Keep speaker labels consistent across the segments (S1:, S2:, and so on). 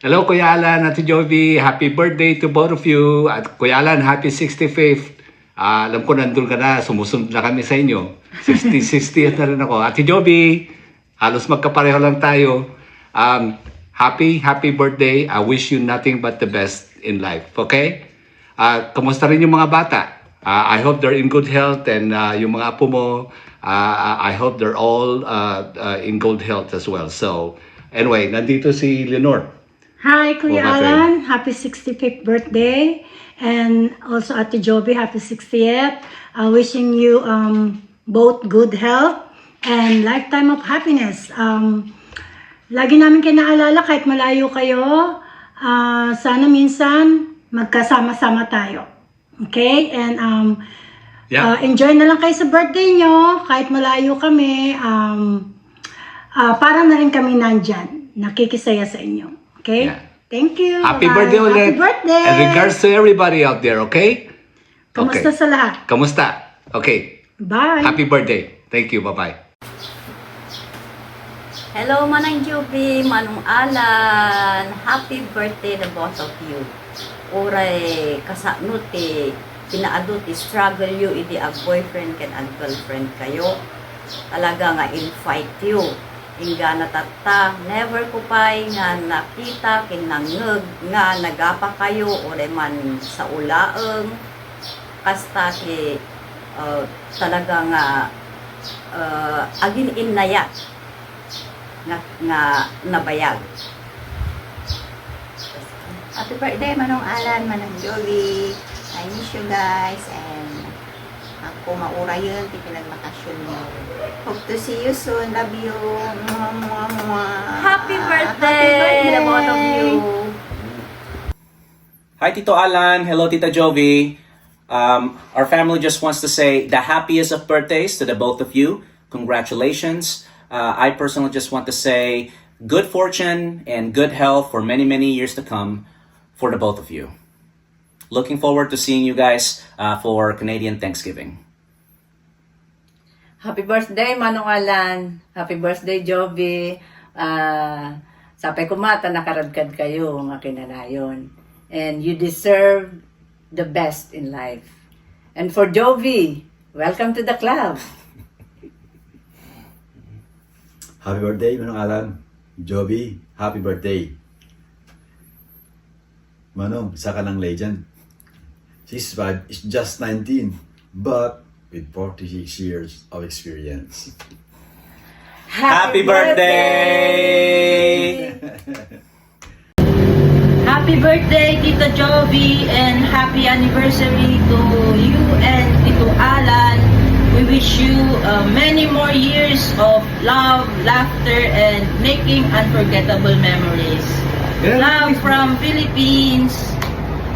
S1: Hello, Kuya Alan, Ate Jovi. Happy birthday to both of you. At Kuya Alan, happy 65th. Alam ko nandun ka na, sumusunod na kami sa inyo. 60th na rin ako. Ate Jovi, halos magkapareho lang tayo. Happy birthday. I wish you nothing but the best in life. Okay? Kamusta rin yung mga bata? I hope they're in good health, and yung mga apo mo, I hope they're all in good health as well. So, anyway, nandito si Leonor.
S2: Hi, Kuya
S1: Oh,
S2: Alan. Happy 65th birthday. And also Ate Jovi, happy 60th. Wishing you both good health and lifetime of happiness. Lagi namin kayo naalala kahit malayo kayo. Sana minsan magkasama-sama tayo. Okay? And enjoy na lang kayo sa birthday nyo. Kahit malayo kami, parang na rin kami nandyan. Nakikisaya sa inyo. Okay?
S1: Yeah.
S2: Thank you.
S1: Happy
S2: Bye-bye.
S1: birthday ulit.
S2: Happy birthday.
S1: And regards to everybody out there, okay?
S2: Kamusta sa lahat?
S1: Kamusta? Okay.
S2: Bye.
S1: Happy birthday. Thank you. Bye-bye.
S3: Hello, Manang Juby, Manong Alan. Happy birthday the both of you. Uray, kasanuti, pinaaduti, struggle you, idi a boyfriend can a girlfriend kayo. Talaga nga invite you. Inga natata, never ko pa'y nga nakita, kinangeg, nga nagapa kayo, uray man sa ulaeng. Kasta ki, talaga nga, agin inayat. Nga nabayag.
S4: Happy birthday, Manong Alan, Manong Jovi. I miss you guys, and ako maura yun, pipilang bakasyon mo. Hope to see you soon. Love you. Mwah, mwah, mwah.
S3: Happy birthday, the both of you.
S5: Hi, Tito Alan. Hello, Tita Jovi. Our family just wants to say the happiest of birthdays to the both of you. Congratulations. I personally just want to say good fortune and good health for many, many years to come for the both of you. Looking forward to seeing you guys for Canadian Thanksgiving.
S6: Happy birthday, Manong Alan. Happy birthday, Jovi. Sapay ko mata, nakaradkad kayo, nga kinanayon. And you deserve the best in life. And for Jovi, welcome to the club.
S7: Happy birthday, Manong Alan. Jovi, happy birthday. Manong, isa ka ng legend. She's just 19, but with 46 years of experience.
S5: Happy birthday!
S8: Happy birthday, Tito Jovi, and happy anniversary to you and Tito Alan. We wish you many more years of love, laughter, and making unforgettable memories. Love from Philippines.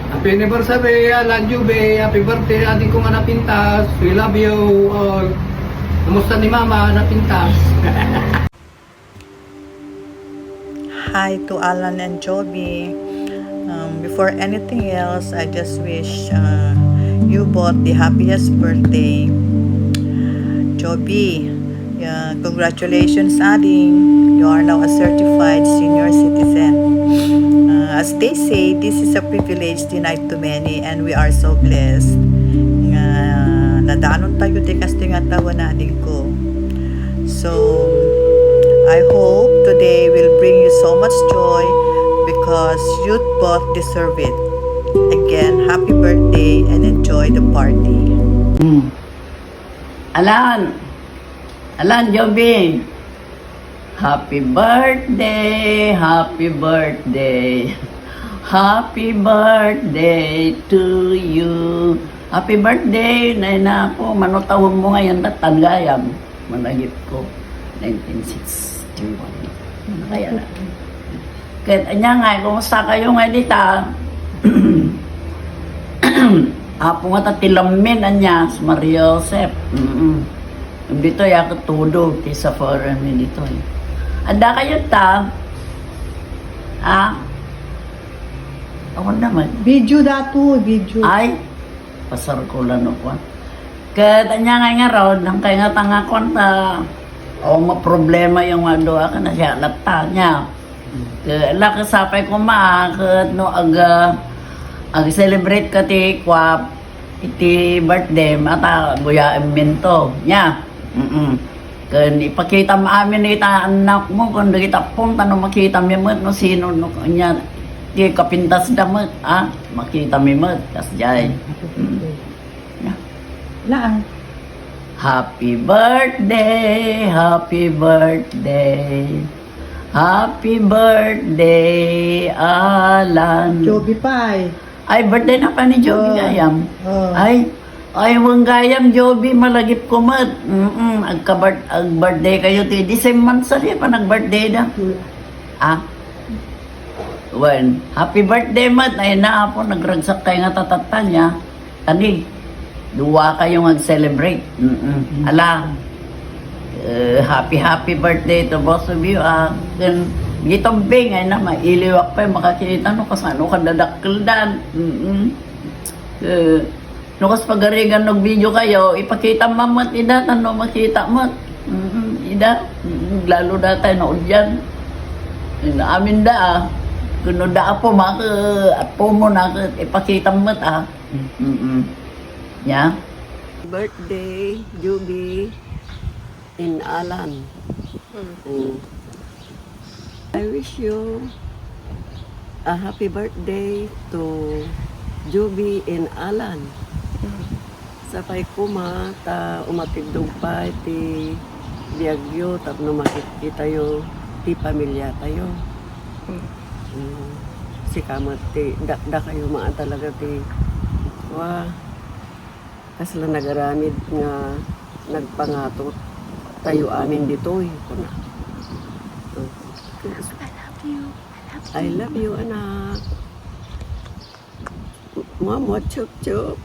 S9: Happy anniversary, Alan Jube. Happy birthday, ating kong anak Pintas. We love you all. Kumusta ni Mama, anak Pintas?
S10: Hi to Alan and Joby. Before anything else, I just wish you both the happiest birthday. Joby, congratulations, Ading. You are now a certified senior citizen. As they say, this is a privilege denied to many, and we are so blessed. Nadanon tayo di kasi nga tawa na Ading ko. So, I hope today will bring you so much joy because you both deserve it. Again, happy birthday and enjoy the party.
S6: Alan, Jovi. Happy birthday, happy birthday. Happy birthday to you. Happy birthday, na po, manutawag mo ngayon na tanggayam. Managip ko, 1961. Ano kaya na? Kaya niya nga, kumusta kayo nga dita? Apo nga tatilamin anya, sa Maria Joseph. Dito ya katudog, sa foreign dito. Anda kayo ta? Ako naman.
S2: Video dato, video.
S6: Ay, pasar ko lang ako. Kaya niya nga raw, nang kaya nga tanga ko na, o problema yung mga doa ka na siya, lata niya.
S3: Lakasapay ko kat no ag celebrate ka ti kwap iti birthday mata guya minto nya. Kan ipakita mo amin ita anak mo kung kita punta no makita mi mo no sino no nya ti kapintas damat makita mi mo kasjay.
S2: Laan.
S3: Happy birthday, happy birthday. Happy birthday, Alan.
S10: Joby Pai.
S3: Ay, birthday na pa ni Joby Gayam.
S10: Oh.
S3: Ay, wang Gayam, Joby, malagip ko mat. Ag birthday kayo, ti the same month sa pa nag-birthday na. When, happy birthday mat, ay na po, nagragsak kayo nga tatatan niya. Kani, duwa kayo mag-celebrate. Ala, happy birthday to both of you. Gitong bing ay na mailiwak pa makakita no kasano ka dadakkeldan. No kas pagarigan ng video kayo ipakita mamat ida no makita mat. Ida lalo data no udyan. Amin da kuno da po apo mo na ipakita mat Ya.
S11: Birthday, Juby, in Alan. I wish you a happy birthday to Juby in Alan. Sapay kuma ta umatidog pa ti biagyo tapno makikita yo ti pamilya tayo. Si kamat ti da kayo maan talaga ti kasla nagaramid nga nagpangato tayo amin dito kuna. I love you, anak. Mama, chup chup.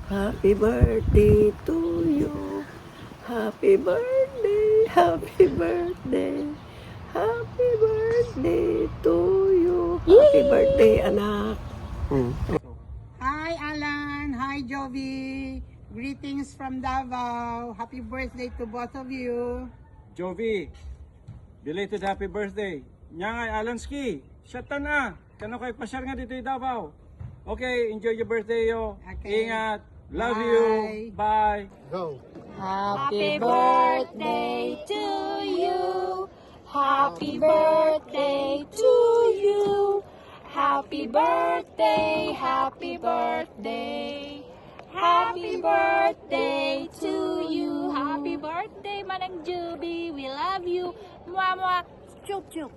S11: Happy birthday to you. Happy birthday, happy birthday. Happy birthday to you. Happy birthday, anak.
S12: Hi, Alan. Hi, Jovi. Greetings from Davao. Happy birthday to both of you.
S13: Jovi, belated happy birthday. Nyangay Alanski, shata na. Kano kay pasyar nga dito Davao. Okay, enjoy your birthday yo.
S12: Okay.
S13: Ingat. Love
S12: Bye.
S13: you. Bye.
S12: Go.
S14: Happy birthday to you. Happy birthday to you. Happy birthday, happy birthday. Happy birthday to you. Happy birthday, Manang Juby. We love you. Mwah, mwah. Chup, chup.